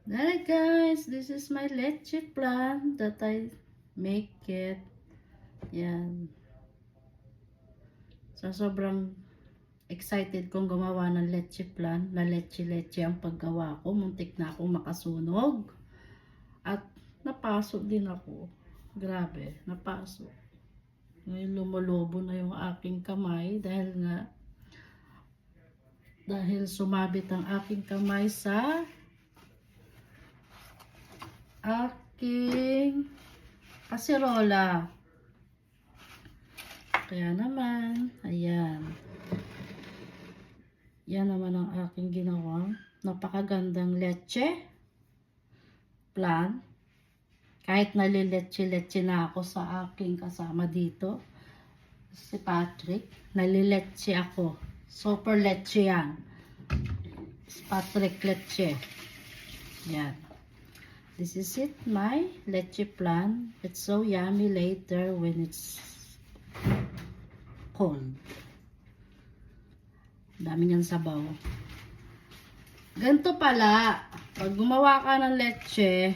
Hi guys, this is my leche plan that I make it. Yan. So sobrang excited kong gumawa ng leche plan. Na leche ang paggawa ko. Muntik na akong makasunog. At napasok din ako. Grabe, napasok. Ngayon lumolobo na yung aking kamay dahil sumabit ang aking kamay sa aking kaserola. Kaya naman, ayan. Yan naman ang aking ginawa. Napakagandang leche plan. Kahit nalileche-leche na ako sa aking kasama dito, si Patrick, nalileche ako. Super leche yan. Si Patrick leche. Yan. This is it, my leche plan. It's so yummy later when it's cold. Dami niyang sabaw. Ganito pala, pag gumawa ka ng leche,